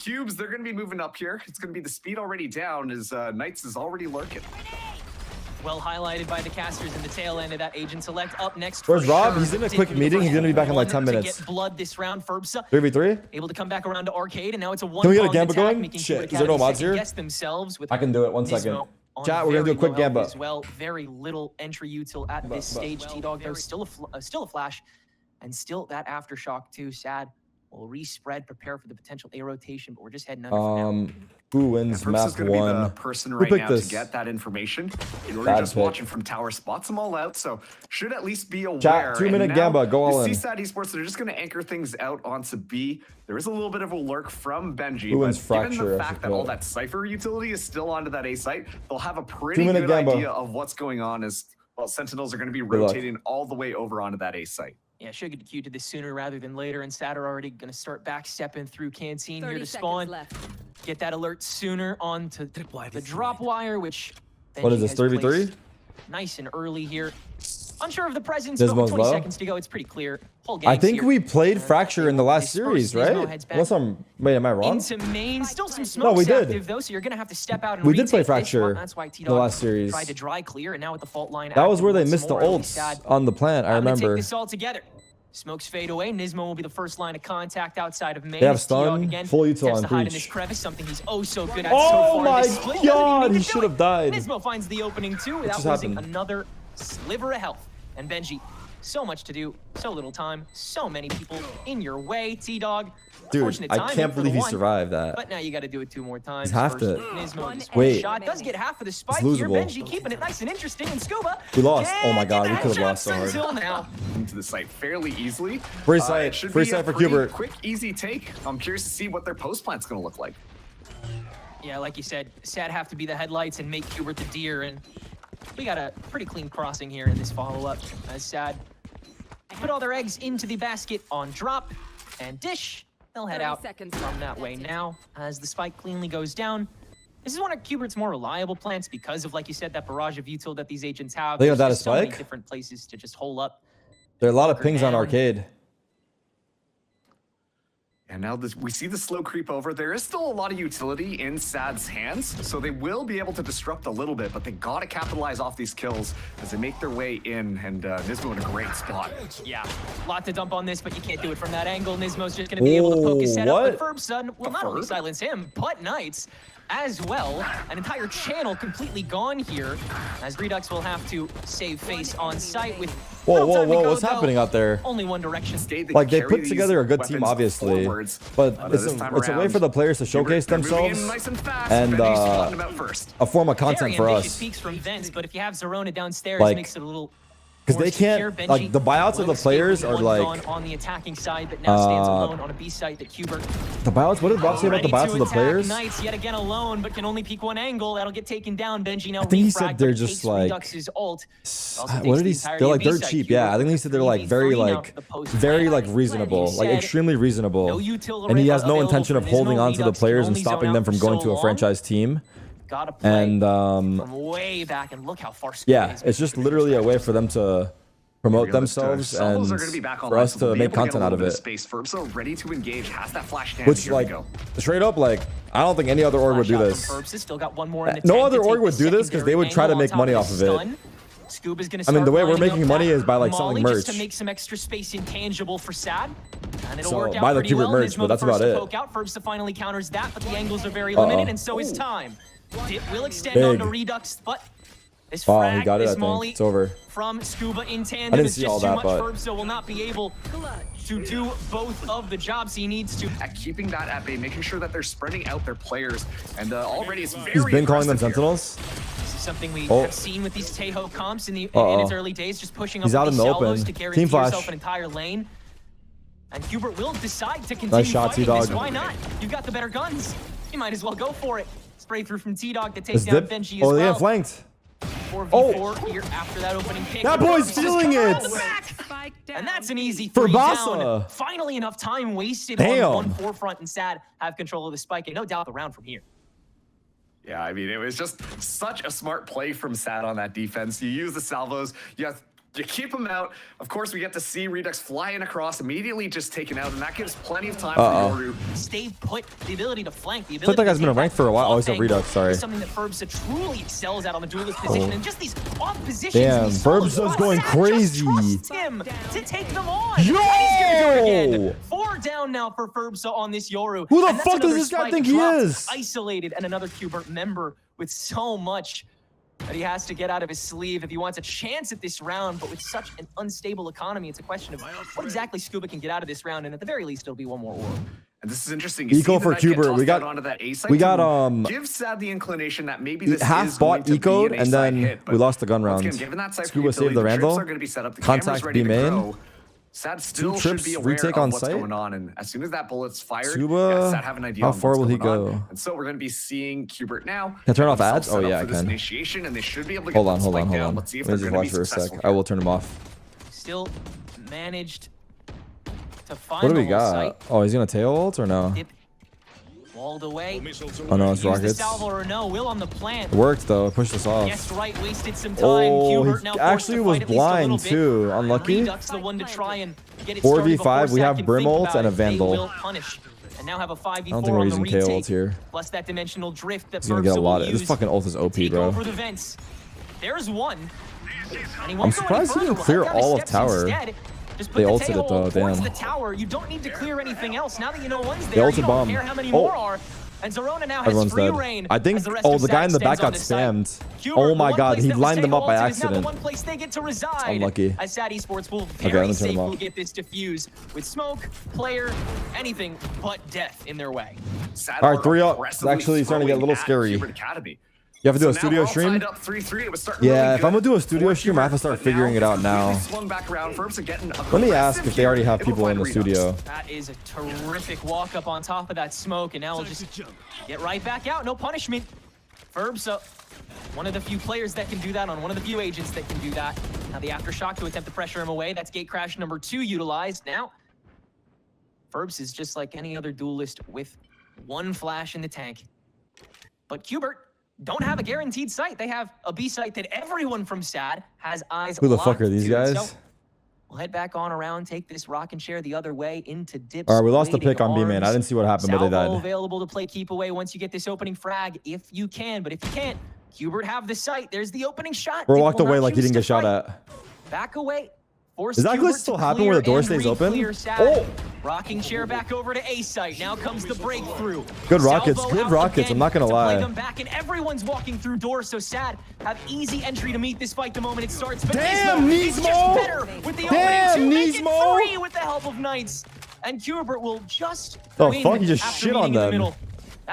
Cubes, they're going to be moving up here. It's going to be the speed already down as Knights is already lurking. Well highlighted by the casters in the tail end of that agent select. Up next. Where's Rob? Sure. He's in a quick meeting. He's going to be back in like 10 minutes. Get blood this round. Ferbsa 3v3? able to come back around to Arcade, and now it's a one. Can we get a Gamba going? Shit, is there no mods here? Themselves with I can do it. 1 second. Chat, we're going to do a quick Gamba. As well, very little entry util at this stage. T-Dog, though, still a flash, and still that aftershock too. Sad. We'll respread, prepare for the potential A rotation, but we're just heading under for now. Who wins map gonna 1? Be the person right now to get that information. You're just watching from tower, spots them all out, so should at least be aware. Chat, 2-minute Gamba, go all in. CSAT Esports, they're just going to anchor things out onto B. There is a little bit of a lurk from Benji, Who wins but Fracture, given the fact that all that Cypher utility is still onto that A site, they'll have a pretty 2-minute good Gamba. idea of what's going on as well. Sentinels are going to be rotating all the way over onto that A site. Yeah, should get queued to this sooner rather than later, and Sad are already going to start backstepping through Canteen here to spawn. Get that alert sooner onto the drop wire, which what is this, 3v3? Nice and early here. Unsure of the presence, Dismo's but with 20 low. seconds to go, it's pretty clear. Whole I think here. we played Fracture in the last series, right? Unless wait, am I wrong? Into main, still some smoke. No, we did. Active, though, so you're gonna have to step out and we did play retake Fracture That's why the last series. tried to dry clear, and now with the fault line. That was where they once missed the more, ults on the plant. I remember. Take this all together. Smokes fade away. Nismo will be the first line of contact outside of main. They have stun, full util on hide in this breach. crevice, something he's oh so good at Oh so far. my god, he should have died. Nismo finds the opening too without losing another sliver of health. And Benji, so much to do, so little time, so many people in your way. T-Dog, dude, I can't believe he survived that. But now you got to do it 2 more times. Have to. Nismo wait, shot does get half of the spike it's here. losable. Benji keeping it nice and interesting, and Scuba. We lost. Oh my god, we could have lost so hard. Now into the site fairly easily. Free site for Cubert. Quick, easy take. I'm curious to see what their post plant's going to look like. Yeah, like you said, Sad have to be the headlights and make Cubert the deer, and we got a pretty clean crossing here in this follow-up. As Sad put all their eggs into the basket on drop and dish. They'll head out from that way now as the spike cleanly goes down. This is one of Cubert's more reliable plants because of, like you said, that barrage of util that these agents have. They got that so many spike? different places to just hole up. There are a lot of pings on Arcade. And now we see the slow creep over. There is still a lot of utility in Sad's hands, so they will be able to disrupt a little bit, but they got to capitalize off these kills as they make their way in, and Nismo in a great spot. Yeah, a lot to dump on this, but you can't do it from that angle. Nismo's just going to be able to poke his head up, but Ferbsa will not only silence him, but Knights as well. An entire channel completely gone here, as Reduxx will have to save face on site with whoa, what's happening out there? Only one direction. Like, they put together a good team, obviously, but it's a way for the players to showcase themselves and a form of content for us. Peaks from Vents, but if you have Zerona downstairs, like, makes it a little because they can't, like, the buyouts of the players are like on the attacking side, but now stands alone on a B site that Cubert. The buyouts. What did Rob say about the buyouts of the players? Knights yet again alone, but can only peek one angle. That'll get taken down. Benji now. I think he said they're just like. Ult. What did he? They're like dirt cheap. Yeah, I think he said they're like very reasonable, like extremely reasonable, and he has no intention of holding on to the players and stopping them from going to a franchise team. And from way back, and look how far. Yeah, it's just literally a way for them to promote themselves and for us to make content out of it. Ready to engage, has that flash down. Which, like, straight up, like, I don't think any other org would do this. No other org would do this because they would try to make money off of it. I mean, the way we're making money is by, like, selling merch. Just to make some extra space intangible for Sad. And it'll So work out buy the pretty Cubert well. merch, but that's about it. Ferbsa finally counters that, but the angles are very limited, and so is time. It will extend on to Reduxx, but this frag, he got it, this I think. molly It's over. from Scuba in I tandem didn't is see just all too that, much. but Ferbsa will not be able to do both of the jobs he needs to. At keeping that at bay, making sure that they're spreading out their players, and already it's very he's been calling them Sentinels. This is something we have seen with these Tejo comps in its early days, just pushing up out in these the salvos open. to guarantee Team flash. yourself an entire lane. And Cubert will decide to continue Nice shot, fighting this. T-Dog. Why not? You've got the better guns. You might as well go for it. Spray through from T-Dog to take down Benji as well. Oh, they have flanked. 4v4 here after that opening pick. That boy's stealing it! And that's an easy 3 down. Bassa. Finally enough time wasted on one forefront, and Sad have control of the spike, and no doubt the round from here. Yeah, I mean, it was just such a smart play from Sad on that defense. You use the salvos, you have You keep him out. Of course, we get to see Reduxx flying across, immediately just taken out, and that gives plenty of time for Yoru. Stay put, the ability to flank, the I ability thought that guy's been ranked for a while. Oh, he's a Reduxx, sorry. Something that Ferbsa truly excels at on the duelist position, and just these off positions. Damn, Ferbsa's going crazy. Just him to take them on. Yo! He's gonna do it again. 4 down now for Ferbsa on this Yoru. Who the fuck does this guy think he is? Isolated, and another Cubert member with so much that he has to get out of his sleeve if he wants a chance at this round. But with such an unstable economy, it's a question of what exactly Scuba can get out of this round, and at the very least, it'll be one more orb. And this is interesting. Eco for Cubert. We got give Sad the inclination that maybe this half bought Eco'd, and then we lost the gun round. Scuba saved the Randall. Contact B main. Sad still should be aware of what's going on, and as soon as that bullet's fired, Sad have an idea how on far what's will he going go? on. And so we're going to be seeing Cubert now. Can I turn off ads? Oh yeah, I can. can. And they should be able to hold on. Let's see if Let me just watch for a sec. I will turn him off. Still managed to find. What do we got? Oh, he's gonna tail ult or no? Walled away. Oh no, it's rockets. Or no, Will on the plant. It worked though. Pushed us off. Yes, right. Wasted some time. Oh, he actually was blind too. Unlucky. Reduxx the one to try and get it 4v5. We have Brim ult and a Vandal. And now have a 5v4 I don't think we're using K ult here. Plus that dimensional drift that he's gonna get a lot of. This fucking ult is OP, bro. Over the vents. There's one. I'm surprised he didn't clear all of tower. Just they ulted it though, damn. The tower. You don't need to clear anything else. Now that you know one's They there, ulted you don't bomb. care how many more are. And Zerona now has Everyone's free dead. reign. I think, oh, the guy in the back got spammed. Oh my god, he lined them up by accident. One place they get to reside. Unlucky. As Sad Esports will very safely get this diffused with smoke, player, anything but death in their way. All right, 3 up. It's actually starting to get a little scary. You have to do a studio stream? Yeah, if I'm gonna do a studio stream, I have to start figuring it out now. Let me ask if they already have people in the studio. That is a terrific walk up on top of that smoke, and now we'll just get right back out. No punishment. Ferbsa, one of the few players that can do that, on one of the few agents that can do that. Now the aftershock to attempt to pressure him away. That's gate crash number 2 utilized. Now, Ferbs is just like any other duelist with one flash in the tank. But Cubert don't have a guaranteed site. They have a B site that everyone from SAD has eyes on. Who the fuck are these guys? So we'll head back on around, take this rock and share the other way into dips. All right, we lost the pick on B man. I didn't see what happened, but they died. Available to play keep away once you get this opening frag, if you can. But if you can't, Cubert have the site. There's the opening shot. We're walked away like he didn't get shot at. Back away. Is that glitch still happen where the door stays open? Oh! Rocking chair back over to A site. Now comes the breakthrough. Good rockets. Good rockets. I'm not gonna lie. Play them back, and everyone's walking through doors. So SAD have easy entry to meet this fight the moment it starts. But damn, Nismo! With the damn, Nismo! 3 with the help of Knights, and Cubert will just. Oh fuck! You just shit on them.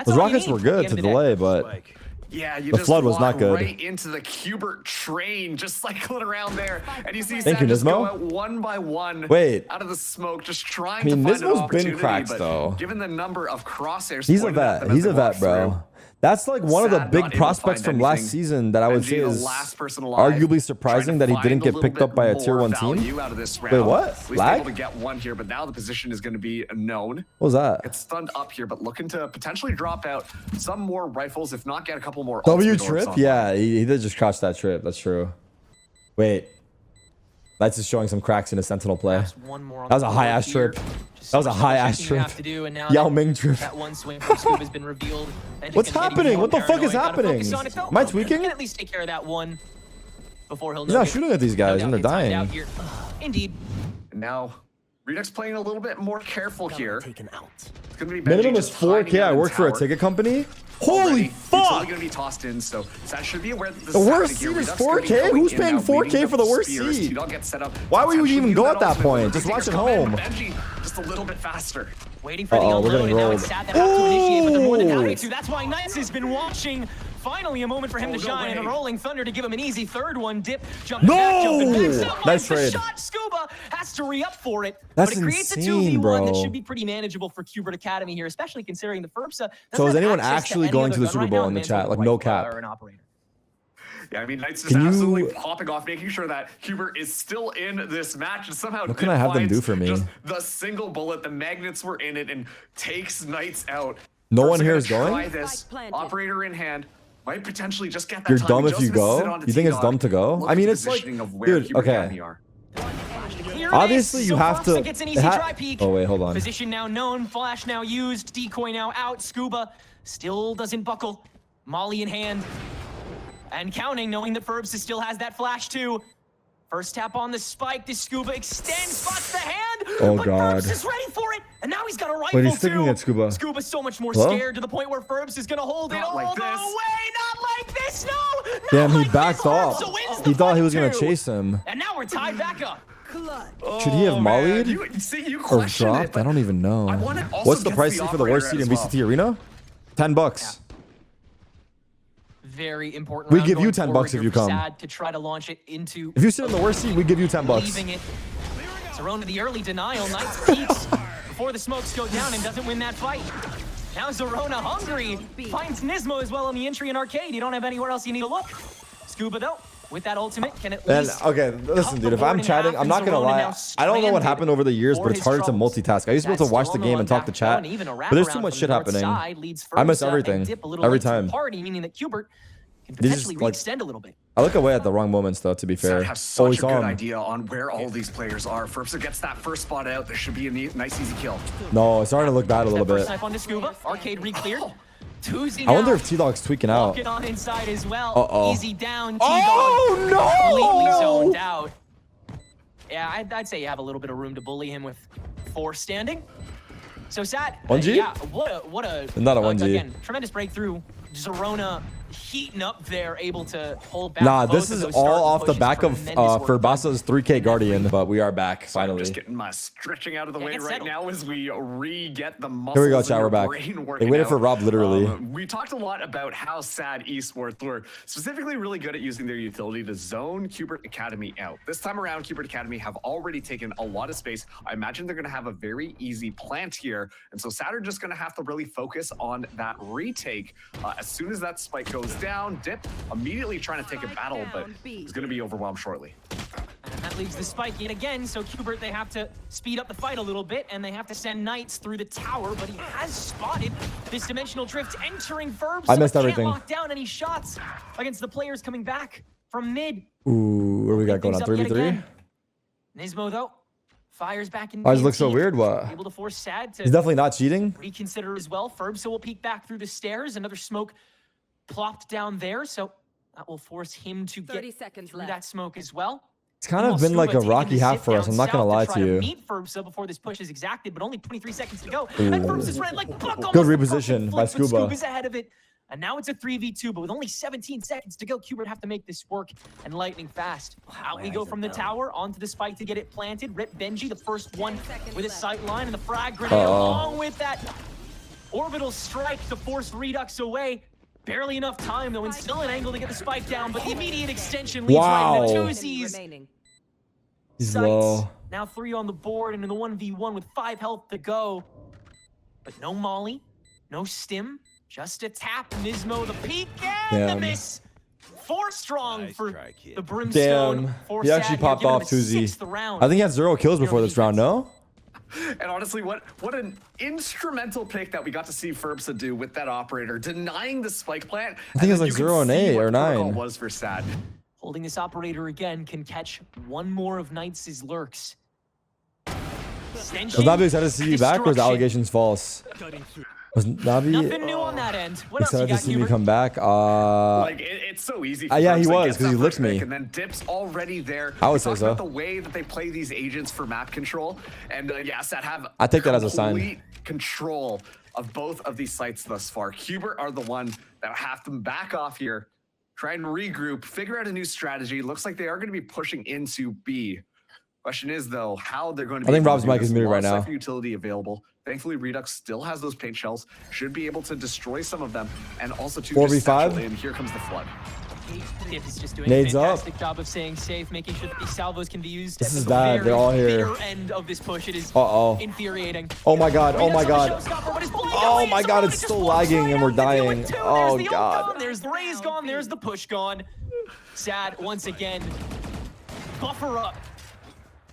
Those rockets were good to delay, but. Yeah, you the just flood was not good. Right into the Cubert train, just cycling around there, and you see Thank Sad you, just Nismo. go out one by one. Wait. Out of the smoke, just trying to find an Nismo's opportunity. been cracked but though. Given the number of crosshairs, he's a vet. He's a vet, bro. That's like one of the big prospects from last season that I would say is arguably surprising that he didn't get picked up by a tier 1 team. Wait, what? Lag? Able to get one here, but now the position is going to be known. What was that? It's stunned up here, but looking to potentially drop out some more rifles, if not get a couple more. W trip? Yeah, he did just crouch that trip. That's true. Wait. That's just showing some cracks in a Sentinel play. That was a high ass trip. That was a high ass trip. Yao Ming trip. That one swing from Scoop has been revealed. What's happening? What the fuck is happening? Am I tweaking? He can at least take care of that one before he'll. He's not shooting at these guys and they're dying. Indeed. And now Reduxx playing a little bit more careful here. Taken out. It's gonna be minimum is 4K. I work for a ticket company. Holy fuck! Gonna be tossed in, so that should be aware that the worst seat is 4K. Who's paying 4K for the worst seat? Why would you even go at that point? Just watch at home. Just a little bit faster. Waiting for the unload, and now it's sad that have to initiate, but they're more than happy to. That's why Knights has been watching. Finally, a moment for him to shine, and a rolling thunder to give him an easy third one. Dip, jumping back, jumping back. Nice trade. Shot. Scuba has to re-up for it. That's but it creates insane, a 2v1 bro. that should be pretty manageable for Cubert Academy here, especially considering the Ferbsa. So is anyone actually going to the Super Bowl in the chat? Like, no cap. Yeah, I mean, Knights just absolutely popping off, making sure that Cubert is still in this match, and somehow what can I have them do for me? Just the single bullet, the magnets were in it, and takes Knights out. No one here is going? Try this. Operator in hand. might potentially just get that You're time. dumb He if you just misses it go? onto You think it's T-Dog. dumb to go? Look I at mean, the it's like, positioning of where dude, Cubert okay. Academy are. Obviously, you So have to. Ferbsa gets an easy dry peek. Oh wait, hold on. Position now known, flash now used, decoy now out. Scuba still doesn't buckle. Molly in hand and counting, knowing that Ferbsa still has that flash too. First tap on the spike. Does Scuba extend? Spots the hand. Oh but God. Ferbs is ready for it, and now he's got a rifle Wait, he's sticking too. at Scuba. Scuba's so much more Hello? scared to the point where Ferbs is gonna hold it Not all like the this. way. Not like this. No. Not Damn, he like backed this. off. Ferbsa wins the He thought he was fight gonna too. chase him. And now we're tied back up. Should he have man. mollied You or question it, dropped? but I don't even know. I want it also What's the against price the for the worst seat operator in as well. VCT Arena? $10. Very important. We round give you going $10 forward if here you for come. Sad to try to launch it into If you sit in the worst seat, we give you $10. leaving it. Zerona the early denial. Knights peeks before the smokes go down and doesn't win that fight. Now Zerona hungry. Finds Nismo as well on the entry in arcade. You don't have anywhere else you need to look. Scuba though, with that ultimate, can at And least okay, listen, dude. If I'm chatting, I'm not gonna lie. I don't know what happened over the years, but it's harder to multitask. I used to be able to watch the game and talk to chat, but there's too much shit happening. I miss everything every time. Party, meaning that Cubert can They just, potentially like, re-extend a little bit. I look away at the wrong moments, though. To be fair, Sad has such a saw good him. idea on where all these players are. Ferbsa gets that first spot out. There should be a nice, easy kill. No, it's starting to look bad a little That first bit. knife onto Scuba. Arcade re-cleared. Tuesday I wonder now. if T-Dog's tweaking out. Walking on inside as well. Uh-oh. Easy down. Oh, T-Dog no! completely zoned out. Yeah, I'd say you have a little bit of room to bully him with 4 standing. So Sad. 1G? Yeah, what a Not a 1G. Again, tremendous breakthrough. Zerona heating up there, able to hold back. Nah, both this of is those all start off the pushes. back of Tremendous work Ferbasa's 3K Guardian, but we are back I'm finally. just getting my stretching out of the way get right settled. now as we re-get the muscles. Here we go, in chat. your We're back. brain They working waited out. for Rob, literally. We talked a lot about how Sad Esports were specifically really good at using their utility to zone Cubert Academy out. This time around, Cubert Academy have already taken a lot of space. I imagine they're going to have a very easy plant here, and so Sad are just going to have to really focus on that retake. As soon as that spike goes down, Dip immediately trying to take a battle, but is going to be overwhelmed shortly. And that leaves the spike yet again, so Cubert, they have to speed up the fight a little bit, and they have to send Knights through the tower, but he has spotted this dimensional drift entering Ferbs. I missed so everything. Can't lock down any shots against the players coming back from mid. Ooh, what do we got going on? Things up yet 3v3? again. Nismo, though, fires back in. Why does it look so weird? What? Able to force Sad to He's definitely not cheating. reconsider as well. Ferbs will peek back through the stairs. Another smoke plopped down there, so that will force him to get 30 seconds through left. that smoke as well. It's kind of Meanwhile, been like a Scuba rocky taking the half sit for us. down I'm not gonna south lie try to you. Meet Ferbsa before this push is exacted, but only 23 seconds to go. Ooh. And Ferbs is ran like buck almost Good the reposition perfect by flick, but Scuba. Scuba's ahead of it. And now it's a 3v2, but with only 17 seconds to go, Cubert have to make this work and lightning fast. Out we go from the tower onto the spike to get it planted. Rip Benji, the first one with a sight line, and the frag grenade along with that orbital strike to force Reduxx away. Barely enough time though, and still an angle to get the spike down, but the immediate extension leads right into Wow. twosies. Remaining. He's Sights. low. Now 3 on the board and in the 1v1 with 5 health to go. But no molly, no stim, just a tap. Nismo the peak and the Damn. miss. 4 strong for the Brimstone. Damn. For He actually Sad here, popped giving off him a 2Z. 6th round. I think he had 0 kills before this round, no? And honestly, what an instrumental pick that we got to see Ferbsa do with that operator, denying the spike plant. I think it was and like then you 0 and can see 8 what or the protocol 9. was for Sad. Holding this operator again can catch one more of Knights' lurks. Extension, Was Navi excited to see you back, or was the destruction. allegations false? Was Navi Nothing new on that end. What else you excited to got, see me Hubert? come back? Like it's so easy. For yeah, he Ferbsa to was, get 'cause he that licked first pick, me. And then Dip's already there. I would We say talked so. about the way that they play these agents for map control, and yes, that have I take that as a sign. complete control of both of these sites thus far. Cubert are the one that have to back off here, try and regroup, figure out a new strategy. Looks like they are going to be pushing into B. Question is though, how they're going to be. I think able Rob's to do mic this. is muted right Lots now. of utility available. Thankfully, Reduxx still has those paint shells. Should be able to destroy some of them, and also to 4v5? And here comes the flood. Dip is just doing Nades a up. fantastic job of staying safe, making sure that these salvos can be used This at is the bad. very They're all here. bitter end of this push. It is Uh-oh. infuriating. Oh my god, oh my Reduxx god. on the showstopper, but it's blowing Oh away. my god, Zerona it's just still walks lagging right and we're out to do it dying. too. Oh, There's the ult God. gone, there's the raise gone, there's the push gone. Sad once again. Buffer up.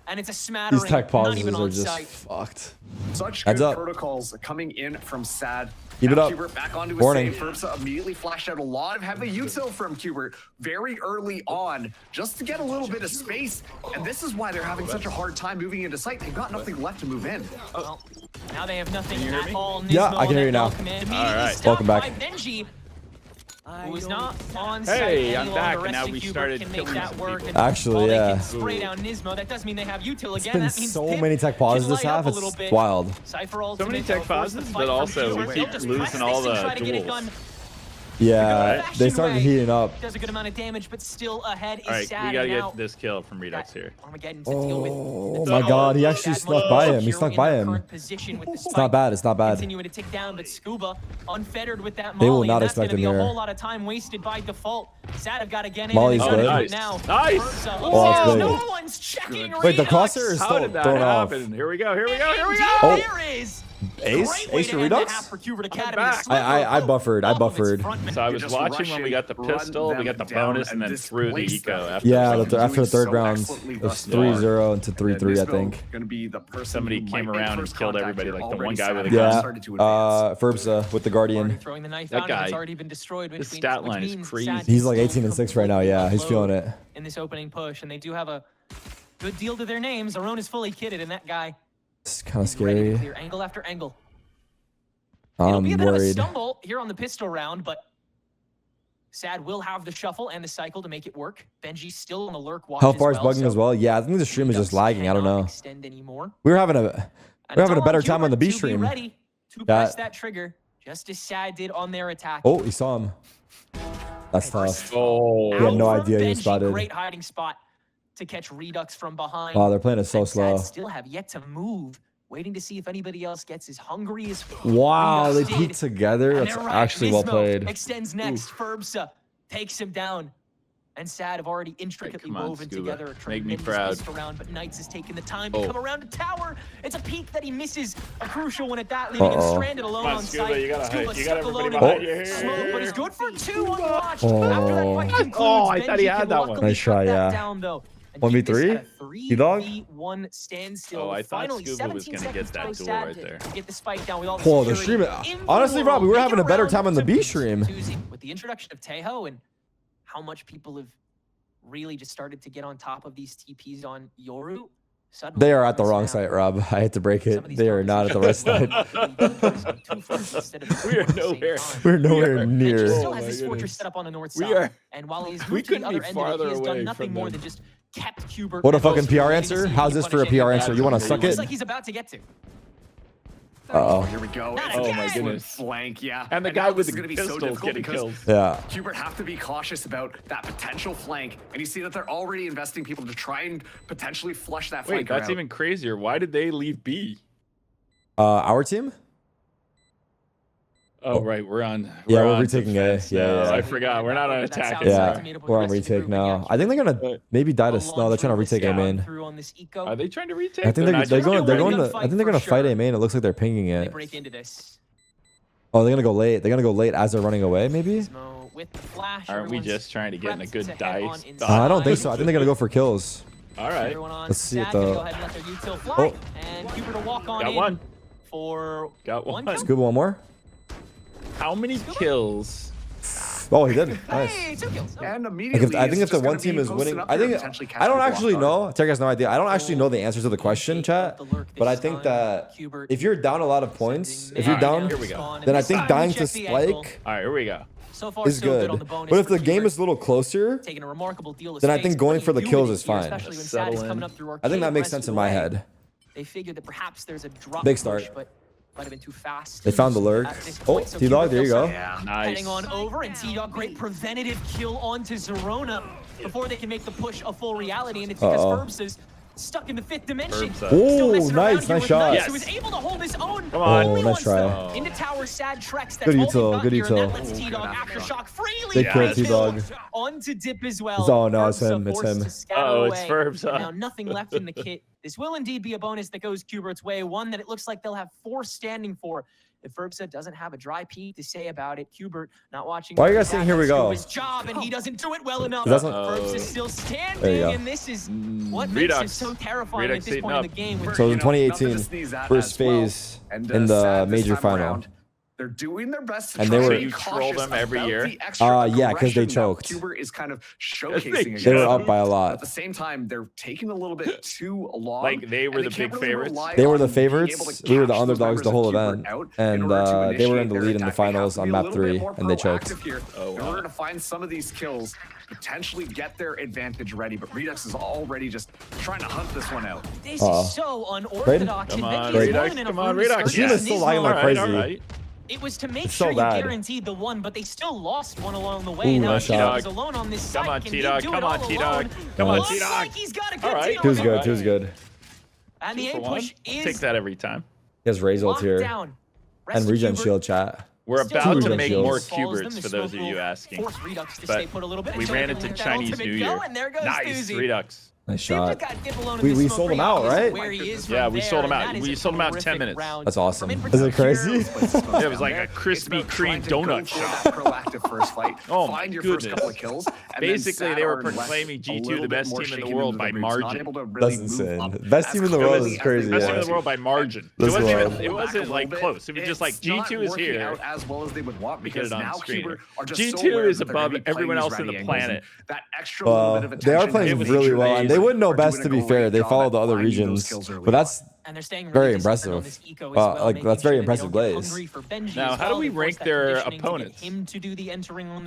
And it's a smattering. These tech not pauses even are on just site. fucked. Such Heads good up. protocols coming in from Sad. Keep it Now up. Cubert back onto his Warning. save. Ferbsa immediately flashed out a lot of heavy util from Cubert very early on, just to get a little bit of space. And this is why they're having such a hard time moving into site. They've got nothing left to move in. Well, now they have nothing at all. Yeah, Nismo I can hear you on now. command. All right. Stopped Welcome back. by Benji, who is not on site Hey, any I'm back, longer. and now Rest we of Cubert started can make killing that some work. people. And Actually, while they yeah. can spray down Nismo, that does mean they have util It's again. been That means so Pip many tech can pauses this light up half. a It's little bit. wild. Cypher So many ultimate, tech of course, the pauses, fight but from also we Cubert. keep They'll just losing press all this and the try to get it duels. done. Yeah, they Fashion started way. heating up. Does a good amount of damage, but still ahead is All right, Sad. we gotta now get this kill from Reduxx here. Armageddon to deal with. Oh my god, he actually snuck by him. He snuck by him. It's not bad, it's not bad. Continuing to tick down, but Scuba unfettered with that They will Molly, not and that's expect gonna be him a there. whole lot of time wasted by default. Sad have got to get in. Molly's and they're good. gonna do Nice. it now. Nice. Ursa- Oh, that's big. no one's checking Wait, the Reduxx. crosshair is How still did that thrown off. happen? Here we go. Here we go. Here we go. Oh. There is. Ace? Great way Ace to for end the Reduxx? half for Cubert Academy. back. I buffered. I Off of its buffered. front man. So I You was just watching rush when we in, got the run pistol, we them got the down, bonus, and then threw the displace eco them. after. Yeah, the after the third so round, excellently it was thus far. 3-0 into 3-3, I think. Gonna be the person Somebody who came might make around and first killed contact everybody, here. like the one Already guy with Sad the has Yeah, started to advance. Ferbsa with the Guardian. Already throwing the knife That out, and it's guy, already been destroyed. his stat line is crazy. He's like 18 and 6 right now. Yeah, he's feeling it. In this opening push, and they do have a good deal to their names. Aron is fully kitted, and that guy It's kind of is ready to scary. clear angle after angle. It'll I'm be a bit of a worried. stumble here on the pistol round, but Sad will have the shuffle and the cycle to make it work. Benji's still on the lurk watch. How far is as well, bugging as so well? Yeah, I think the stream is just Reduxx lagging. I don't cannot know. extend anymore. We were having And a it's all better on time on the Cubert B to be stream. ready to press that trigger, just as Sad did on their attack. Oh, he saw him. That's tough. Oh, He had no Out from idea he was Benji, spotted. Great hiding spot to catch Reduxx from behind. Wow, they're playing it so And slow. Sad still have yet to move, waiting to see if anybody else gets as hungry as Wow, they Reduxx peeked did. together. And That's they're right. actually well Nismo played. Extends next. Ferbsa takes him down. And Sad have already intricately come on, woven Scuba. together a Make me tremendous proud. pistol round, but Knights has taken the time to Oh. come around to tower. It's a peek that he misses, a crucial one at that, leaving him stranded alone Come on, on Scuba, site. you got Scuba everybody stuck alone in behind the you. smoke, but he's good for two unwatched. After Oh. that fight concludes, Oh, I thought he Benji had can that one. luckily Nice try, shut that yeah. down, though, and 1v3? keep this at a T-Dog? 3v1 standstill. Oh, I thought Finally, Scuba was 17 gonna get seconds that post duel Sad right to there. get the spike down with all the Whoa, the security stream. in the Honestly, Rob, we were world. having a Make it better around time on the to B stream. Tuesday. With the introduction of Tejo and how much people have really just started to get on top of these TPs on Yoru, suddenly They are at the we're wrong missing out. site, Rob. I hate to break Some it. of these They are not at the right site. We are nowhere. We're nowhere Benji near. still Oh has my this fortress goodness. set up on the north We side. are- And while he's we moved to the couldn't other be end of it, farther he has done away nothing from more them. than just kept Cubert. What a at fucking most, PR waiting to answer? see if How's he this can for a punish PR any answer? You want to suck Looks it? like he's about to get to. Uh-oh. Here we go. Not It's again. an Oh my excellent goodness. flank, yeah. And the now guy with this the is gonna be so pistol is difficult getting because killed. Yeah. Cubert have to be cautious about that potential flank, and you see that they're already investing people to try and potentially flush that Wait, flank that's out. even crazier. Why did they leave B? Our team? Oh, right, we're on. Yeah, we're on retaking A. defense Yeah, now. yeah. I forgot. We're not on That attack sounds anymore. Yeah, to me to we're on progress the retake group, now. yeah, I think they're gonna But- maybe die to. A No, they're trying to laundry retake A list main. through on this eco. Are they trying to retake? I think They're not they're just going. They're doing going it. to. I think they're going to fight A main. It looks like they're pinging They it. break into this. Oh, they're gonna go late. They're gonna go late as they're running away. Maybe. Nismo with the flash. Aren't we everyone's just trying to get in a prepped good to head dice? on inside. I don't think so. I think they're gonna go for kills. All right. Everyone on Let's see it, Sad gonna though. Go ahead and let their util fly. Oh. And Cubert to walk on Got in one. for Got one. kill. Scuba one more. How many kills? Oh, he did. Nice. Hey, 2 kills. Oh. And Like immediately, I think it's if the just one gonna team be is posted winning, up I there, think potentially I don't catching a actually block know. Terry has no idea. I don't actually know the answers to the question, chat. But I think that if you're down a lot of points, if you're down, Here we go. then I think dying to Check the angle. spike All right, here we go. So far, is so good good. on the bonus But if for the game Cubert. is a little closer, Taking a remarkable deal of then I space, think but going what for do the you kills do is here, fine. especially when Settle Sad is in. coming up through I think that arcade makes rest sense in my away. head. They figured that perhaps there's a drop Big push, start. but might have been too fast. They found the lurk. At this Oh, point, so T-Dog, Cubert there you feels go. like Yeah. Nice. Heading on over, and T-Dog, great preventative kill onto Zerona before they can make the push a full reality, and it's because Ferbsa's stuck in the 5th dimension. Ferbsa. Still Oh, messing around nice, here nice with shot. Knights, who was able to hold his own. Come on. Only Oh, nice once, try. though. Into tower, Sad Trex. That's Good all util, they've got good here, and that util. lets T-Dog Good aftershock freely. They killed get T-Dog. onto dip as well. Oh, no, it's Ferbsa him, it's forced him. to scatter Uh-oh, it's away. Ferbsa. Now nothing left in the kit. This will indeed be a bonus that goes Cubert's way, one that it looks like they'll have 4 standing for if Verbsa doesn't have a dry pee to say about it. Cubert not watching. Why are you guys saying here we go? His job, and he doesn't do it well enough. That's Verbs is still standing, and this is what makes it so terrifying at this point in the game. So in 2018, first phase in the major final. They're doing their best to and try they were, to be cautious them every year. Yeah, because they choked. Cubert is kind of showcasing. They were up by a lot. At the same time, they're taking a little bit too long. Like they were the big favorites. They were the favorites. We were the underdogs the whole event, and they were in the lead in the finals on map 3, and they choked. In order to find some of these kills, potentially get their advantage ready, but Reduxx is already just trying to hunt this one out. This is so unorthodox. Come on, Reduxx. Team is still lying like crazy. It was to make sure you guaranteed the one, but they still lost one along the way. Ooh, now T-Dog is alone on this side. Come on, T-Dog. Come on, T-Dog. Come on, T-Dog. Like he's got a good deal. Two's good. Two's good. And the A push is take that every time. He has Raze ult here. And regen shield chat. We're about to make more Cuberts for those of you asking. But we ran into Chinese New Year. Nice, Reduxx. Nice shot. We sold him out, right? Yeah, we sold him out. We sold him out in 10 minutes. That's awesome. Is it crazy? Yeah, it was like a Krispy Kreme donut shot. Proactive first fight. Oh Find my your goodness. first couple of kills. Basically, they were proclaiming G2 the best team in the world by margin. That's insane. Best team in the world is crazy. Best team in the world by margin. It wasn't like close. It was just like G2 is here. As well as they would want, because now Cubert are just G2 is above everyone else in the planet. That extra little bit of attention. They are playing really well, and they would know best, to be fair. They follow the other regions, but that's very impressive. Like, that's very impressive plays. Now, how do we rank their opponents?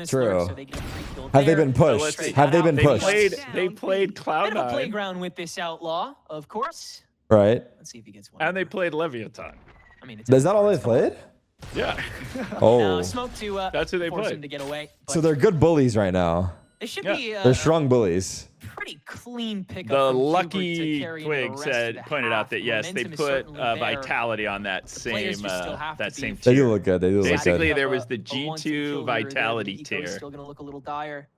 True. Have they been pushed? Have they been pushed? They played Cloud9. Playground with this outlaw, of course. Right. Let's see if he gets one. And they played Leviathan. I mean, is that all they played? Yeah. Oh. Smoke to that's who they force played. him to get away. So they're good bullies right now. They should be. They're strong bullies. Pretty clean pickup. The lucky Twig pointed out that yes, they put Vitality on that same tier. They do look good. They do look good. Basically, there was the G2 Vitality tier. Still gonna look a little dire.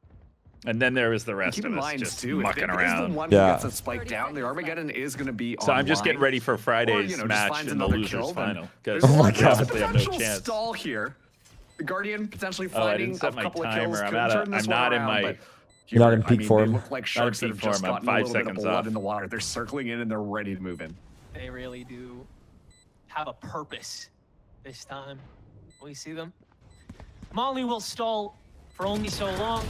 And then there was the rest of us just mucking around. Yeah. Gets a spike down, the Armageddon is going to be so I'm just getting ready for Friday's match in the losers final. Oh my god, they have no chance. Stall here. The Guardian potentially finding a couple of kills. I'm not in my. You're not in peak form. Look like sharks that have just gotten a little bit of blood in the water. They're circling in and they're ready to move in. They really do have a purpose this time. We see them. Molly will stall for only so long.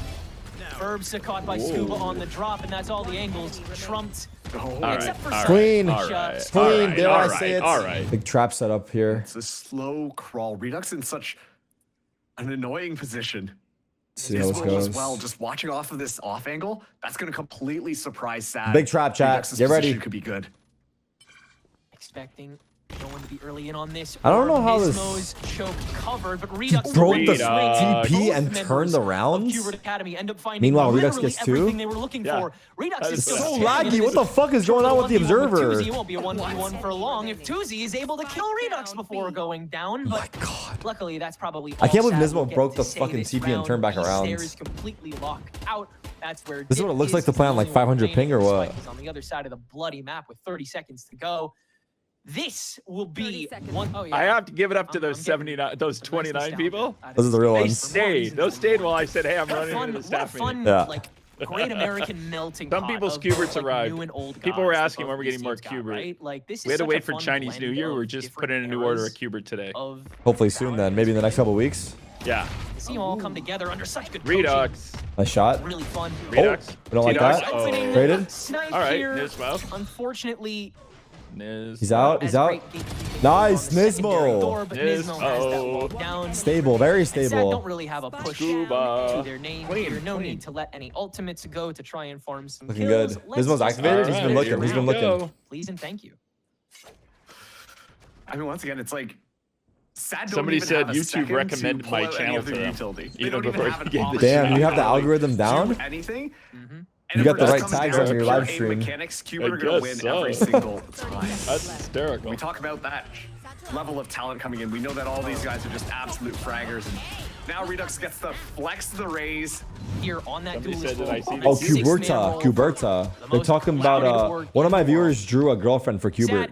Verbs caught by Scuba on the drop, and that's all the angles trumped. Except for Clean. Clean. Dare I say it? All right. Big trap set up here. It's a slow crawl. Reduxx in such an annoying position. See how this goes. Well, just watching off of this off angle, that's going to completely surprise Sad. Big trap, chat. Reduxx's Get ready. Could be good. Expecting no one to be early in on this. I don't know how this choke covered, but Reduxx broke the TP and turned the rounds. Meanwhile, Reduxx gets 2. They were looking for. Reduxx is so laggy. What the fuck is going on with the observer? Tuzi won't be a 1v1 for long if Tuzi is able to kill Reduxx before going down. But my god. Luckily, that's probably. I can't believe Nismo broke the fucking TP and turned back around. Is completely locked out. That's where. This is what it looks like to play on like 500 ping or what? On the other side of the bloody map with 30 seconds to go. This will be one. Oh, yeah. I have to give it up to those 79, those 29 people. Those are the real They ones. stayed. Those stayed while I said, "Hey, I'm running into the staff meeting." Like great American melting pot. Some people's Cuberts arrived. People were asking when we're getting more Cubert. Right? Like, this we had to wait for Chinese New Year. We're just putting in a new order of Cubert today. Hopefully soon then. Maybe in the next couple weeks. Yeah. See them all come together under such good Reduxx. Nice shot. Really fun. Reduxx. We don't like that. Traded. All right. Nismo. Unfortunately. He's out. He's out. Nice, Nismo. Stable, very stable. Don't really have a push to their name here. No need to let any ultimates go to try and farm some looking good. Nismo's activated. He's been looking. He's been looking. Please and thank you. I mean, once again, it's like. Somebody said YouTube recommended my channel to them. Even before you gave the damn, you have the algorithm down? Anything? You got the right tags on your live stream. Mechanics, Cubert are going to win every single time. That's hysterical. We talk about that level of talent coming in. We know that all these guys are just absolute fraggers. And now Reduxx gets the flex the raise. Here on that duelist. Oh, Cuberta. They're talking about, one of my viewers drew a girlfriend for Cubert.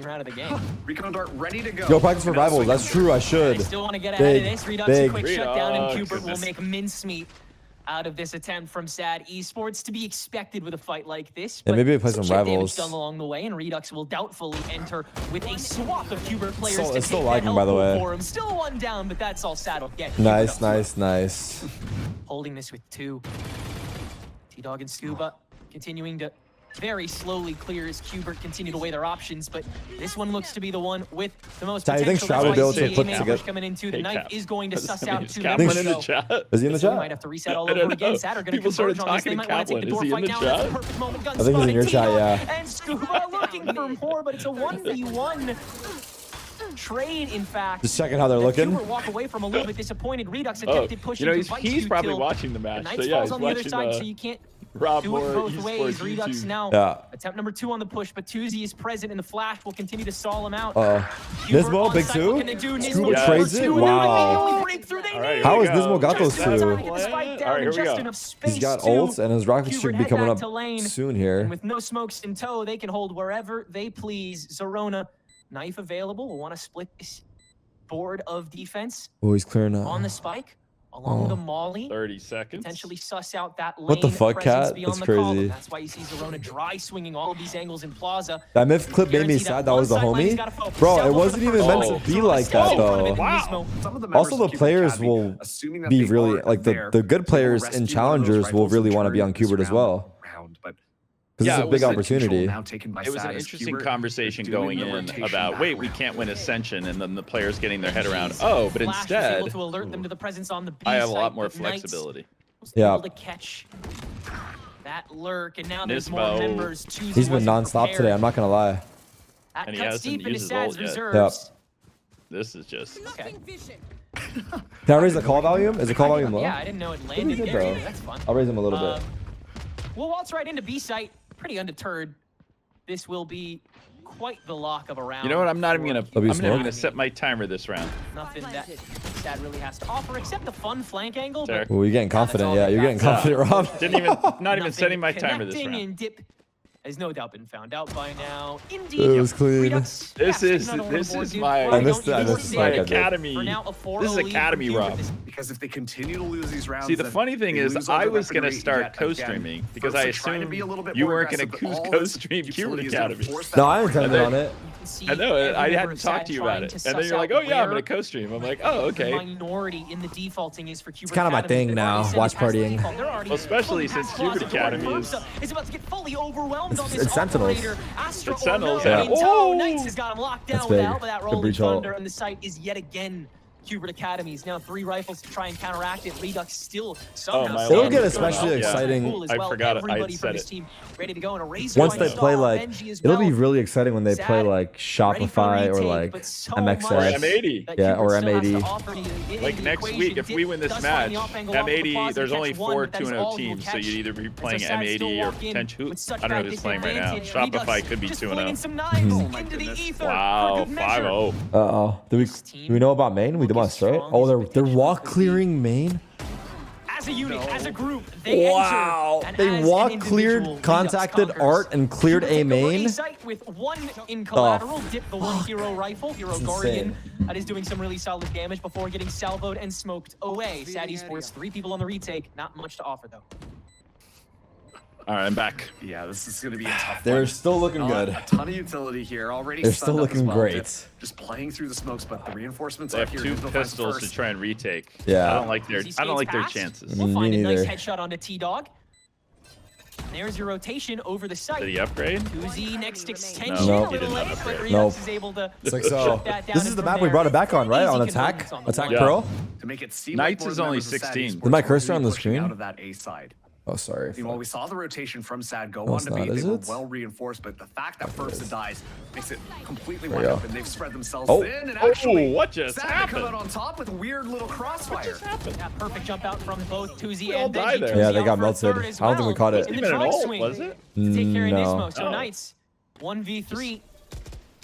opening round of the game. Recon Dart ready to go. Yo, practice survival. That's true. I should. They still want to get ahead of this. Reduxx, a quick shutdown, and Cubert will make mincemeat out of this attempt from Sad Esports, to be expected with a fight like this. Yeah, maybe we play some rivals done along the way, and Reduxx will doubtfully enter with a swath of Cubert players. It's still lagging, by the way. For him. Still one down, but that's all Sad will get. Nice, nice, nice. Holding this with 2. T-Dog and Scuba continuing to very slowly clear as Cubert continue to weigh their options, but this one looks to be the one with the most potential. I think Shroud will be able to put together. Coming into the knife is going to suss out 2 members. Is he in the chat? We might have to reset all over again. Sad are going to converge on this. They might want to take the door fight now. That's the perfect moment. I think he's in your chat, yeah. And Scuba looking for more, but it's a 1v1 trade, in fact. Just checking how they're looking. Cubert walk away from a little bit disappointed. Reduxx attempted pushing. You know, he's probably watching the match. So yeah, he's on the other watching side, so you can't Rob do it both ways. Reduxx now. Attempt number 2 on the push, but Tuzi is present, and the flash will continue to stall him out. Nismo, big 2. Scuba trades it. Wow. How has Nismo got those 2? All right, here we go. He's got ults, and his rocket should be coming up soon here. And with no smokes in tow, they can hold wherever they please. Zorona, knife available. We'll want to split this board of defense. Oh, he's clearing up. On the spike. Along the molly. 30 seconds. Potentially suss out that lane. What the fuck, Cat? That's crazy. That's why you see Zorona dry swinging all of these angles in Plaza. That myth clip made me sad that was the homie. Bro, it wasn't even meant to be like that, though. Wow. Also, the players will be really, like, the good players and challengers will really want to be on Cubert as well. Because it's a big opportunity. It was an interesting conversation going in about, wait, we can't win Ascension, and then the players getting their head around, oh, but instead, I have a lot more flexibility. Yeah. To catch that lurk, and now there's more members. He's been non-stop today, I'm not going to lie. And he hasn't used his ult yet. Yep. This is just... Okay. Can I raise the call volume? Is the call volume low? Yeah, I didn't know it landed good, there. bro. That's fun. I'll raise him a little bit. We'll waltz right into B site. Pretty undeterred. This will be quite the lock of a round. You know what? I'm not even gonna set my timer this round. Nothing that really has to offer except the fun flank angle. Well, you're getting confident. Yeah, you're getting confident, Rob. Not even setting my timer this round. Dip has no doubt been found out by now. Indeed, it was clean. This is my academy. This is academy, Rob. Because if they continue to lose these rounds, see, the funny thing is, I was gonna start co-streaming because I assumed you weren't gonna co-stream Cubert Academy. No, I intended on it. I know. I hadn't talked to you about it, and then you're like, "Oh yeah, I'm gonna co-stream." I'm like, "Oh okay." Minority in the defaulting is for Cubert. It's kind of my thing now. Watch partying. Well, especially since Cubert Academy is about to get fully overwhelmed. It's Sentinels. It's Sentinels. Yeah. Oh, Knights has got him locked down without that rolling thunder, and the site is yet again Cubert Academies. Now 3 rifles to try and counteract it. Reduxx still somehow. It'll get especially exciting. I forgot I said it. Ready to go and once they play like, it'll be really exciting when they play like Shopify or like MXS. Or M80. Yeah, or M80. Like next week, if we win this match, M80, there's only 4 2-0 teams, so you'd either be playing M80 or potentially, I don't know who's playing right now. Shopify could be 2-0. Wow, 5-0. Uh-oh. Do we know about main? We must, right? Oh, they're walk clearing main? As a unit, as a group, they they walk cleared, contacted Art, and cleared A main? With 1 in collateral, dip the 1 hero rifle, Hero Guardian. That is doing some really solid damage before getting salvoed and smoked away. Sad Esports, 3 people on the retake. Not much to offer, though. All right, I'm back. Yeah, this is going to be a tough They're one. still looking good. A ton of utility here already. They're still looking great. Just playing through the smokes, but the reinforcements They are have here. 2 pistols to try and retake. Yeah. I don't like their chances. We'll find a nice headshot onto T-Dog. There's your rotation over the site. Did he upgrade? 2Z next extension. No, a little late, but Nope. Reduxx is able to 6-0. This is the map we brought it back on, right? On Attack? Attack Pro? To make it seem Knights like is only 16. Is my cursor on the screen? Out of that A side. Oh, sorry. Well, we saw the rotation from Sad go No, on to B. not, They were it? well reinforced, but the fact that first it dies makes it completely wide open. They've spread themselves Oh. thin, and actually, what just Sad happened? come out on top with a weird little crossfire. Yeah, perfect jump out from both 2Z all and died Benji. there. Yeah, they got Out for a melted. third as I don't think we well. caught it. In the Even an drive ult, swing was it? to take care of No. Nismo. So Knights, 1v3.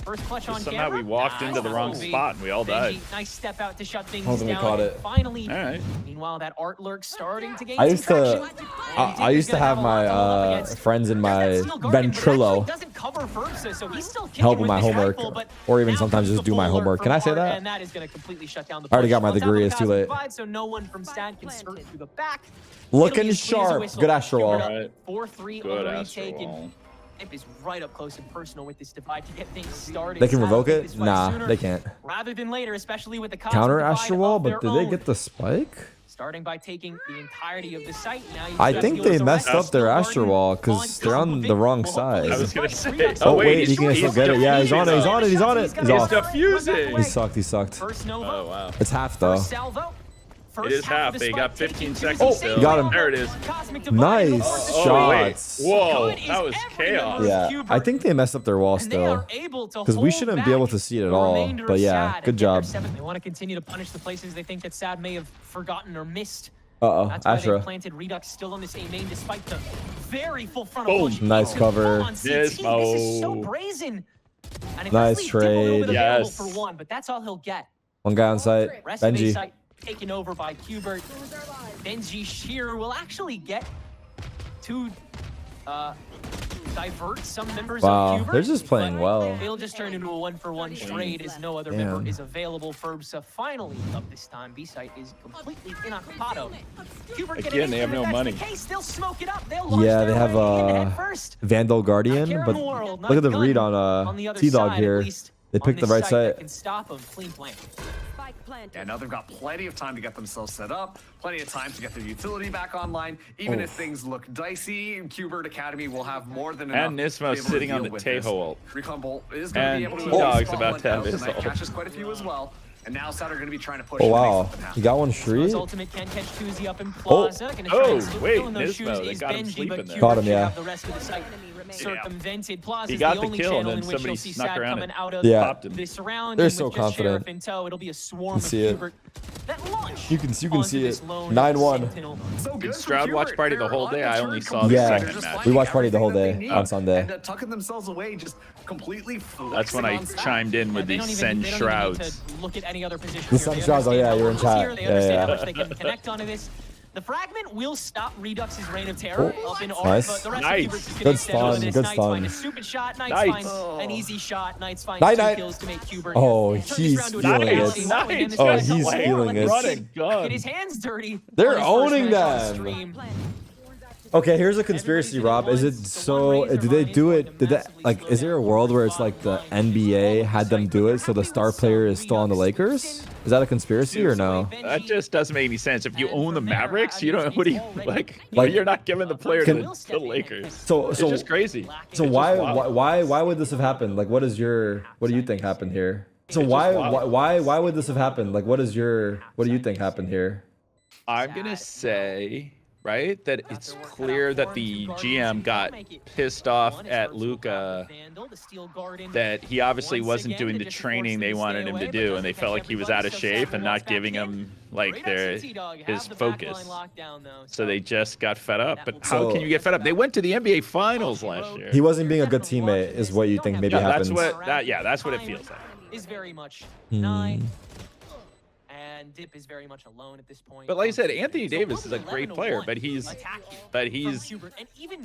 First clutch on Somehow camera. we walked into the wrong spot and we all died. Benji, nice step out to shut things I don't think we down. caught it. Finally, All right. meanwhile, that art lurk starting to gain I used some to traction. I used to have my friends in my Ventrilo. cover first, so he's still help with my homework, or even sometimes just do my homework. Can I say that? And that is going to completely shut down the I already got my degree. It's too late. So no one from Stad can skirt through the back. Looking sharp. Good Astro Wall. 4-3 on the retake. And Nip is right up close and personal with this divide to get things started. They can revoke it? Nah, they can't. Rather than later, especially with the counter Astro Wall, but did they get the spike? Starting by taking the entirety of the site. Now I think they messed up their Astro Wall because they're on the wrong side. I was gonna say. Oh wait, he can still get it. Yeah, he's on it. He's on it. He's on it. He's off. Defusing. He sucked. He sucked. Oh wow. It's half though. It is half. They got 15 seconds still. You got him. There it is. Nice shots. Whoa, that was chaos. Yeah, I think they messed up their wall still. Because we shouldn't be able to see it at all. But yeah, good job. They want to continue to punish the places they think that Sad may have forgotten or missed. Uh-oh, That's why Astra. they planted Reduxx still on this A main despite the very full frontal push. Nice cover. This is so brazen. And nice trade. Yes. For one, but that's all he'll get. One guy on site. Benji. Taken over by Cubert. Benji Shearer will actually get to divert some members of Cubert. They're just playing well. It'll just turn into a 1-for-1 trade as no other member is available. Ferbsa finally up this time. B-site is completely inoccupato. Again, they have no money. Yeah, they have Vandal Guardian, but look at the read on T-Dog here. They picked the right side. Yeah, now they've got plenty of time to get themselves set up, plenty of time to get their utility back online. Even if things look dicey, Cubert Academy will have more than enough. And Nismo sitting on the Teho ult. Recon Bolt is going to be able to T-Dog's about to have his ult. Catches quite a few as well. And now Sad are going to be trying to push. Oh wow, he got one Shri. Ultimate can catch Tuzi up in Plaza. Wait, Nismo, they got him sleeping there. Caught him, yeah. Circumvented. Plaza he got the kill, and then somebody snuck around and popped him. They're so confident. It'll be a swarm of Cubert. You can see it. 9-1. Did Stroud watch Party the whole day? I only saw the second match. We watched Party the whole day on Sunday. And tucking themselves away, just completely. That's when I chimed in with the Send Shrouds. Look at any other position. The Send Shrouds. Oh yeah, you're in chat. Yeah. They can connect onto this. The fragment will stop Reduxx's reign of terror up in nice. But the rest of good stun, good stun. A stupid shot, Knight's fine. An easy shot, Knight's fine. Night. Kills to make Cubert. Oh, he's feeling it. Oh, he's feeling it. Get his hands dirty. They're owning them. Okay, here's a conspiracy, Rob. Is it so? Did they do it? Did that like? Is there a world where it's like the NBA had them do it, so the star player is still on the Lakers? Is that a conspiracy or no? That just doesn't make any sense. If you own the Mavericks, you don't. What do you like you're not giving the player to the Lakers. So it's just crazy. So why would this have happened? Like, what do you think happened here? So why would this have happened? Like, what do you think happened here? I'm gonna say. Right? That it's clear that the GM got pissed off at Luka, that he obviously wasn't doing the training they wanted him to do, and they felt like he was out of shape and not giving him like his focus. So they just got fed up. But how can you get fed up? They went to the NBA Finals last year. He wasn't being a good teammate, is what you think maybe happens. That's what it feels like. Is very much 9. And Dip is very much alone at this point. But like I said, Anthony Davis is a great player, but he's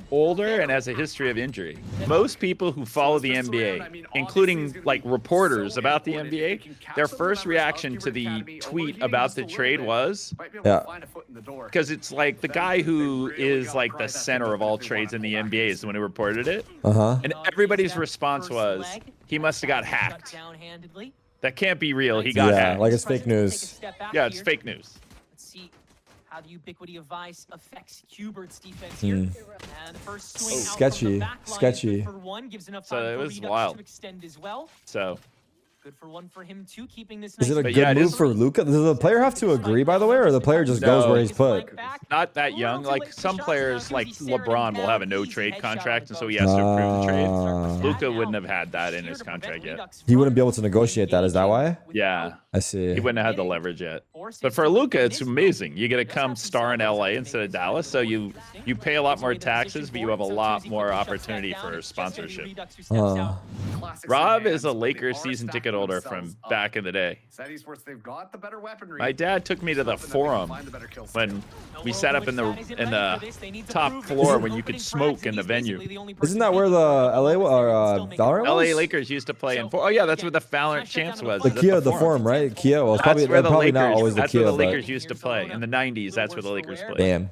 older and has a history of injury. Most people who follow the NBA, including like reporters about the NBA, their first reaction to the tweet about the trade was, because it's like the guy who is like the center of all trades in the NBA is the one who reported it. And everybody's response was, he must have got hacked. That can't be real. He got hacked. Like it's fake news. Yeah, it's fake news. Let's see how the ubiquity of Vice affects Cubert's defense here. And the first swing sketchy. For one gives enough time for it was Reduxx wild. To extend as well. So. Good for one for him too, keeping this. Is it a good move for Luka? Does the player have to agree, by the way, or the player just goes where he's put? Not that young. Like some players, like LeBron, will have a no trade contract, and so he has to approve the trade. Luka wouldn't have had that in his contract yet. He wouldn't be able to negotiate that. Is that why? Yeah, I see. He wouldn't have had the leverage yet. But for Luka, it's amazing. You get to come star in LA instead of Dallas, so you pay a lot more taxes, but you have a lot more opportunity for sponsorship. Rob is a Lakers season ticket get older from back in the day. Sad Esports, they've got the better weaponry. My dad took me to the forum when we sat up in the top floor when you could smoke in the venue. Isn't that where the LA or Valorant was? LA Lakers used to play in. Oh yeah, that's where the Valorant champs was. The Kia, the forum, right? Kia was probably not always the Kia. That's where the Lakers used to play in the '90s. That's where the Lakers played. Damn.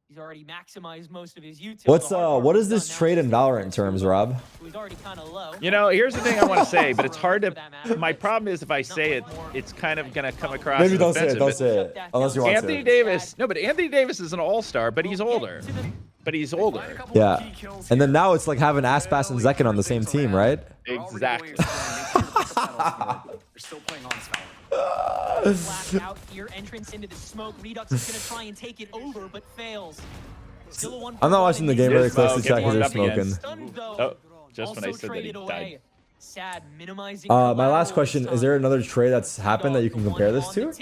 He's already maximized most of his utility. What is this trade in Valorant terms, Rob? You know, here's the thing I want to say, but it's hard to. My problem is if I say it, it's kind of gonna come across. Maybe as don't offensive. say it. Unless you want Anthony to. Davis. No, but Anthony Davis is an all-star, but he's older. Yeah. And then now it's like having Aspas and Zekin on the same team, right? Exactly. They're still playing on this Valorant. Out here, entrance into the smoke. Reduxx is gonna try and take it over, but fails. I'm not watching the game very closely, check because they're smoking. Oh, just when I said that he died. Sad, minimizing my last question, is there another trade that's happened that you can compare this to? Or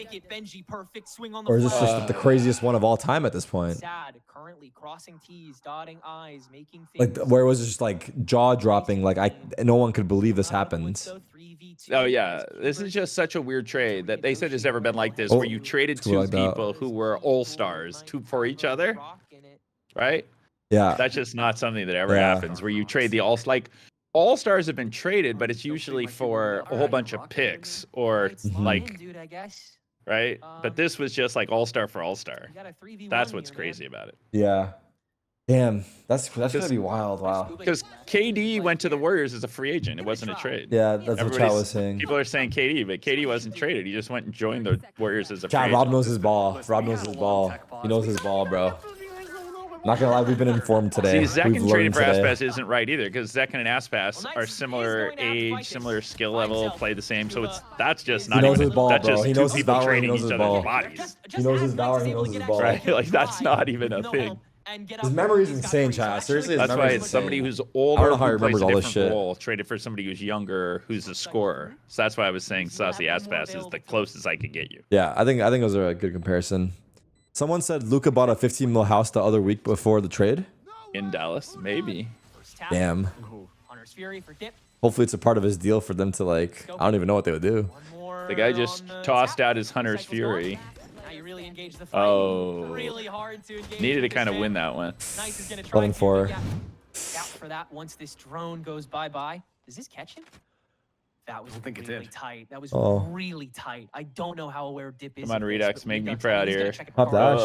is this just the craziest one of all time at this point? Sad, currently crossing T's, dotting I's, making like where it was just like jaw dropping, like no one could believe this happened. Oh yeah, this is just such a weird trade that they said has never been like this, where you traded two people who were all-stars for each other, right? Yeah. That's just not something that ever happens, where you trade the all-stars have been traded, but it's usually for a whole bunch of picks or like, right? But this was just like all-star for all-star. That's what's crazy about it. Yeah. Damn, that's gonna be wild. Wow. Because KD went to the Warriors as a free agent. It wasn't a trade. Yeah, that's what Chad was saying. People are saying KD, but KD wasn't traded. He just went and joined the Warriors as a free agent. Rob knows his ball. Rob knows his ball. He knows his ball, bro. Not gonna lie, we've been informed today. See, Zekin trading for Aspas isn't right either, because Zekin and Aspas are similar age, similar skill level, play the same. So that's just not even. That's just two people trading each other's bodies. He knows his power. He knows his ball. Right? Like that's not even a thing. His memory is insane, Chad. Seriously, that's why it's somebody who's older. I don't know how he remembers all this shit. Role, traded for somebody who's younger, who's a scorer. So that's why I was saying Saucy Aspas is the closest I could get you. Yeah, I think those are a good comparison. Someone said Luka bought a 15 mil house the other week before the trade. In Dallas, maybe. Damn. Hopefully it's a part of his deal for them to like. I don't even know what they would do. The guy just tossed out his Hunter's Fury. Oh, needed to kind of win that one. 11-4. For that, once this drone goes bye-bye, does this catch him? That was really tight. That was really tight. I don't know how aware Dip is. Come on, Reduxx, make me proud here. Top dash.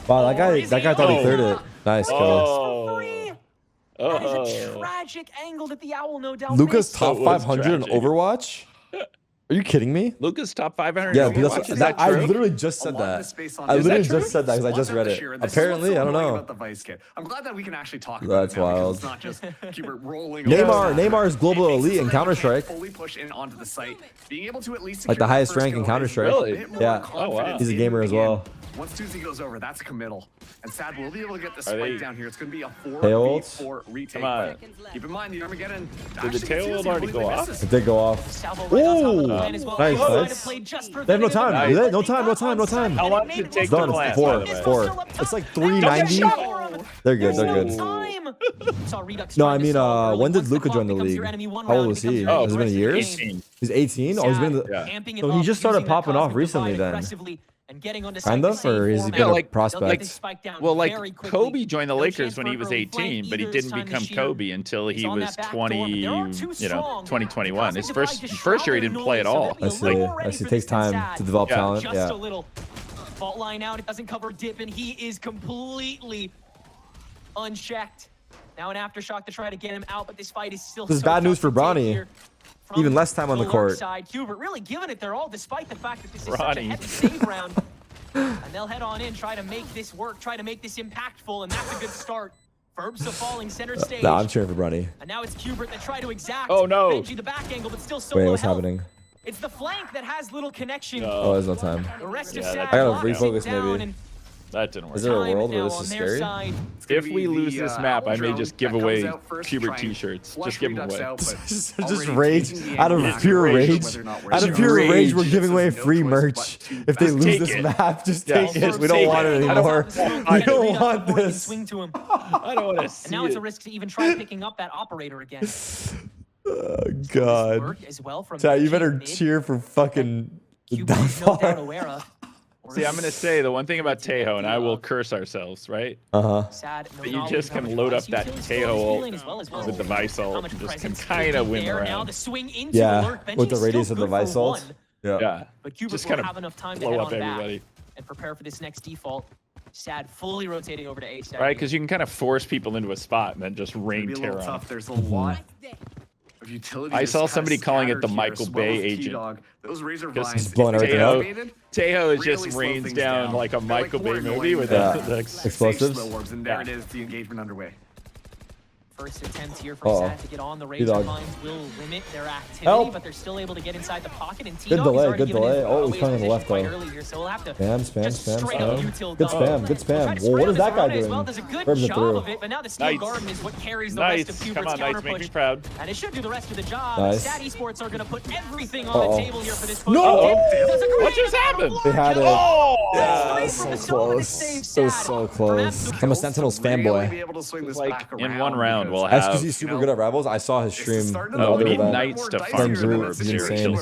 Wow, that guy thought he cleared it. Nice kill. That is a tragic angle that the Owl no doubt Luka's top 500 in Overwatch? Are you kidding me? Luka's top 500. Yeah, I literally just said that. I literally just said that because I just read it. Apparently, I don't know. I'm glad that we can actually talk about That's wild. It's not just Cubert rolling. Neymar is global elite in Counter-Strike. Fully push in onto the site, being able to at least like the highest rank in Counter-Strike. Really? Yeah. Oh wow. He's a gamer as well. Once Tuesday goes over, that's a committal. And Sad will be able to get the spike down here. It's going to be a 4v4 retake. Come on. Keep in mind, the Armageddon. Did the tail ult already go off? It did go off. Ooh. Nice. They have no time. Do they? No time. How long did it take to plant? 4. It's like 390. They're good. No, I mean, when did Luka join the league? How old was he? Has it been years? 18. He's 18? Oh, he's been so he just started popping off recently then. Kind of? Or is he been a prospect? Well, like Kobe joined the Lakers when he was 18, but he didn't become Kobe until he was 2021. His first year he didn't play at all. I see. It takes time to develop talent. Yeah. Fault line out, it doesn't cover Dip, and he is completely unchecked. Now an aftershock to try to get him out, but this fight is still. This is bad news for Bronny. Even less time on the court. Cubert really giving it their all, despite the fact that this is such a heavy save round. And they'll head on in, try to make this work, try to make this impactful, and that's a good start. Verbs falling center stage. Nah, I'm cheering for Bronny. And now it's Cubert that try to exact. Oh no! Benji the back angle, but still solo. Wait, what's happening? It's the flank that has little connection. Oh, there's no time. The rest of I gotta refocus maybe. That didn't work. Is there a world where this is scary? If we lose this map, I may just give away Cubert t-shirts. Just give them away. Just rage. Out of pure rage. Out of pure rage, we're giving away free merch. If they lose this map, just take it. We don't want it anymore. We don't want this. Swing to him. I don't want to see it. And now it's a risk to even try picking up that operator again. Oh, God. Chad, you better cheer for fucking downfall. See, I'm gonna say the one thing about Tejo, and I will curse ourselves, right? But you just can load up that Tejo ult with the Vice ult, and just can kind of win around. Yeah, with the radius of the Vice ult. Yeah, just kind of blow up everybody. And prepare for this next default. Sad fully rotating over to A side. Right, because you can kind of force people into a spot and then just rain terror on them. There's a lot of utility. I saw somebody calling it the Michael Bay agent. Those razor just blowing everything up. Tejo just rains down like a Michael Bay movie with the explosives. And there it is, the engagement underway. First attempt here from Sad to get on the razor lines will limit their activity, but they're still able to get inside the pocket. And good delay, good delay. Oh, he's coming on the left though. So we'll have to spam. Good spam. Well, what is that guy doing? Does a good job of it, but now the Steel Garden is what carries the rest of Cubert's counter push. And it should do the rest of the job. Sad Esports are going to put everything on the table here for this push. No! What just happened? They had it. Oh! Yeah, so close. It was so close. I'm a Sentinels fanboy. Like in one round. We'll have, because he's super good at Rebels. I saw his stream. We need Knights to farm Groot. Insane.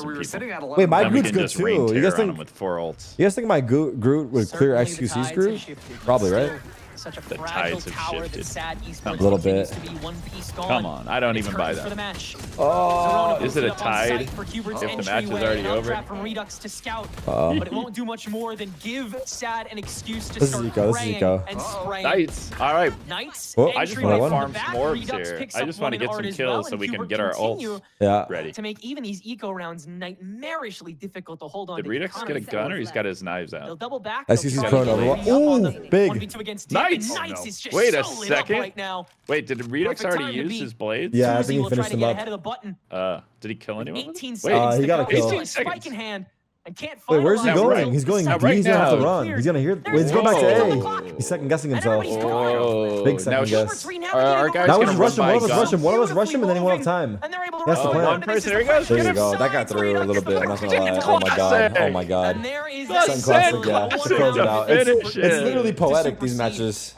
Wait, my Groot's good too. You guys think? With 4 ults. You guys think my Groot would clear XQC's Groot? Probably, right? Such a the fragile tides have tower shifted. that Sad Esports a little bit. To be one piece gone. Come on, I don't even buy that. Oh, is it a tide if the match is already over? From Reduxx to scout, but it won't do much more than give Sad an excuse to start praying and spraying. Knights. All right. Knights. I just want to farm some orbs here. I just want to get some kills so we can get our ults ready. To make even these eco rounds nightmarishly difficult to hold on. Did Reduxx get a gun or he's got his knives out? They'll double back. XQC's prone over. Ooh, big. Nice. Wait a second. Right now. Wait, did Reduxx already use his blades? Yeah, I think he finished them up. Did he kill anyone? Wait, he got a kill. 18 seconds. Wait, where's he going? He's going B. He's gonna have to run. He's gonna hear. Wait, he's going back to A. He's second guessing himself. Big second guess. Our guys now we just rush him. One of us rush him. One of us rush him, and then he won't have time. That's the plan. One person. There he goes. There you go. That got through a little bit. I'm not gonna lie. Oh my god. Oh my god. Second classic. Yeah. To close it out. It's literally poetic. These matches.